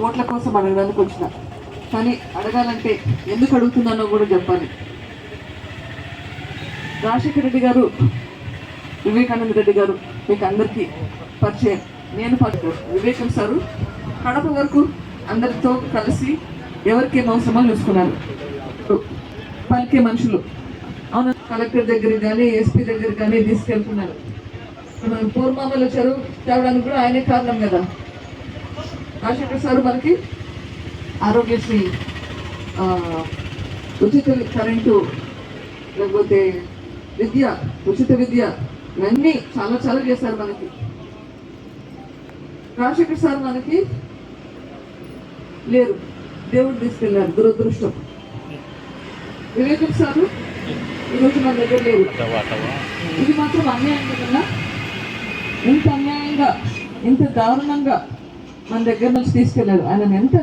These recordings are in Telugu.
ఓట్ల కోసం అడగడానికి వచ్చిన. కానీ అడగాలంటే ఎందుకు అడుగుతున్నానో కూడా చెప్పాలి. రాజశేఖర రెడ్డి గారు, వివేకానంద రెడ్డి గారు మీకు అందరికీ పరిచయం. నేను వివేకం సారు కడప వరకు అందరితో కలిసి ఎవరికేం అవసరమో చూసుకున్నారు. పలికే మనుషులు అవును. కలెక్టర్ దగ్గరికి కానీ ఎస్పీ దగ్గరికి కానీ తీసుకెళ్తున్నారు. మనం పూర్మామల చెరువు తేవడానికి కూడా ఆయనే కారణం కదా. రాజశేఖర్ సార్ మనకి ఆరోగ్యశ్రీ, ఉచిత కరెంటు, లేకపోతే విద్య, ఉచిత విద్య, ఇవన్నీ చాలా చాలా చేశారు మనకి. రాజశేఖర్ సార్ మనకి లేరు, దేవుడు తీసుకెళ్ళారు, దురదృష్టం. వివేకం సారు ఈరోజు మన దగ్గర లేరు. ఇది మాత్రం అన్యాయం కన్నా. ఇంత అన్యాయంగా, ఇంత దారుణంగా మన దగ్గర నుంచి తీసుకెళ్ళారు. ఆయన ఎంత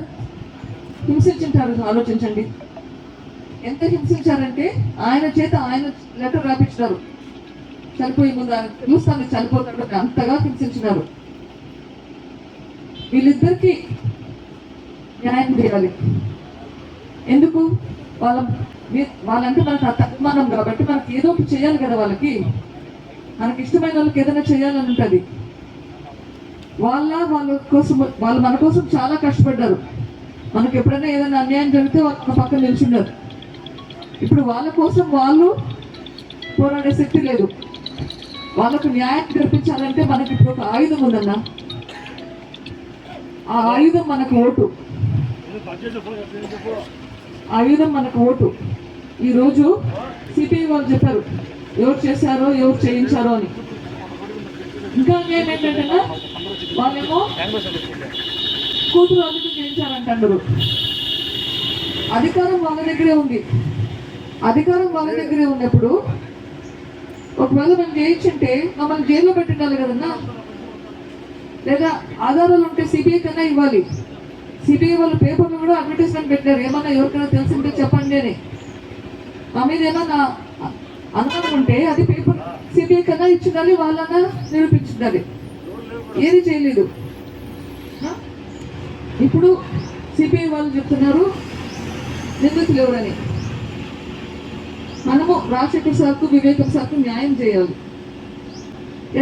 హింసించారు ఆలోచించండి. ఎంత హింసించారంటే ఆయన చేత ఆయన లెటర్ రాపించినారు. చనిపోయే ముందు ఆయన తెలుస్తాను చనిపోతాడు, అంతగా హింసించినారు. వీళ్ళిద్దరికి న్యాయం చేయాలి. ఎందుకు? వాళ్ళంటే మనకు అభిమానం కాబట్టి మనకి ఏదో ఒకటి చేయాలి కదా. వాళ్ళకి మనకి ఇష్టమైన వాళ్ళకి ఏదైనా చేయాలని ఉంటుంది. వాళ్ళ కోసం వాళ్ళు మన కోసం చాలా కష్టపడ్డారు. మనకు ఎప్పుడైనా ఏదైనా అన్యాయం జరిగితే వాళ్ళు మన పక్కన నిల్చున్నారు. ఇప్పుడు వాళ్ళ కోసం వాళ్ళు పోరాడే శక్తి లేదు. వాళ్ళకు న్యాయం జరిపించాలంటే మనకి ఇప్పుడు ఒక ఆయుధం ఉందన్న. ఆ ఆయుధం మనకు ఓటు. ఆయుధం మనకు ఓటు. ఈరోజు సిపిఐ వాళ్ళు చెప్పారు ఎవరు చేశారో ఎవరు చేయించారో అని. ఇంకా ఏంటంటే వాళ్ళేమో కూతురు అల్లుడు చేయించారంటారు. అధికారం వాళ్ళ దగ్గరే ఉంది. అధికారం వాళ్ళ దగ్గరే ఉన్నప్పుడు ఒకవేళ మేము చేయించుంటే మమ్మల్ని జైల్లో పెట్టిండాలి కదన్నా. లేదా ఆధారాలు ఉంటే సిబిఐ కన్నా ఇవ్వాలి. సిబిఐ వాళ్ళ పేపర్లు కూడా అడ్వర్టైజ్మెంట్ పెట్టారు, ఏమన్నా ఎవరికైనా తెలిసింటే చెప్పండి అని. మా మీద ఏమన్నా అనుమానం ఉంటే అది పేపర్ సిబిఐ కన్నా ఇచ్చిండాలి, వాళ్ళన్నా నిరూపించిండాలి. ఏది చేయలేదు. ఇప్పుడు సిబిఐ వాళ్ళు చెప్తున్నారు నిందితులు ఎవరని. మనము రాజశేఖర్ సార్కు, వివేకం సార్కు న్యాయం చేయాలి.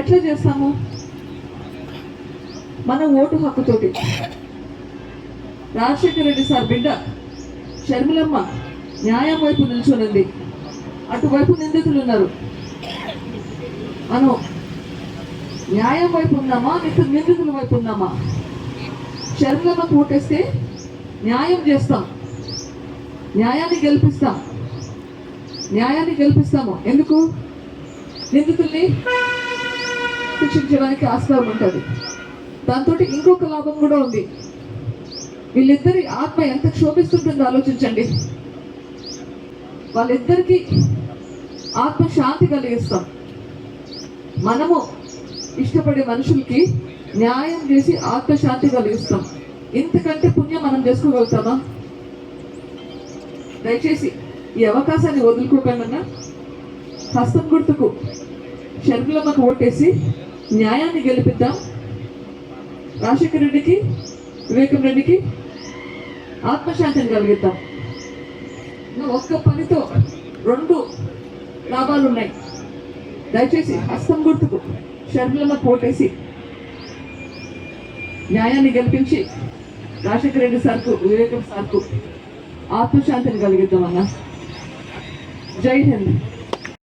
ఎట్లా చేస్తాము? మన ఓటు హక్కుతోటి. రాజశేఖర రెడ్డి సార్ బిడ్డ షర్మిలమ్మ న్యాయం వైపు నిల్చొనింది, అటువైపు నిందితులు ఉన్నారు. మనం న్యాయం వైపు ఉన్నామా లేక నిందితుల వైపు ఉన్నామా? షర్మిలమ్మకు ఓటేస్తే న్యాయం చేస్తాం, న్యాయాన్ని గెలిపిస్తాము. ఎందుకు? నిందితుల్ని శిక్షించడానికి ఆస్కారం ఉంటుంది. దాంతో ఇంకొక లాభం కూడా ఉంది. వీళ్ళిద్దరి ఆత్మ ఎంత క్షోభిస్తుంటుందో ఆలోచించండి. వాళ్ళిద్దరికి ఆత్మ శాంతి కలిగిస్తాం. మనము ఇష్టపడే మనుషులకి న్యాయం చేసి ఆత్మశాంతి కలిగిస్తాం. ఇంతకంటే పుణ్యం మనం చేసుకోగలుగుతామా? దయచేసి ఈ అవకాశాన్ని వదులుకోకుండా హస్తం గుర్తుకు షర్మిలమ్మకు ఓటేసి న్యాయాన్ని గెలిపిద్దాం. రాజశేఖర రెడ్డికి, వివేకం రెడ్డికి ఆత్మశాంతిని కలిగిద్దాం. ఒక్క పనితో 2 లాభాలు ఉన్నాయి. దయచేసి హస్తం గుర్తుకు షర్మిలమ్మకు ఓటేసి న్యాయాన్ని గెలిపించి రాజశేఖర రెడ్డి సార్కు, వివేకం సార్కు ఆత్మశాంతిని కలిగిద్దామన్నా. జై హింద్.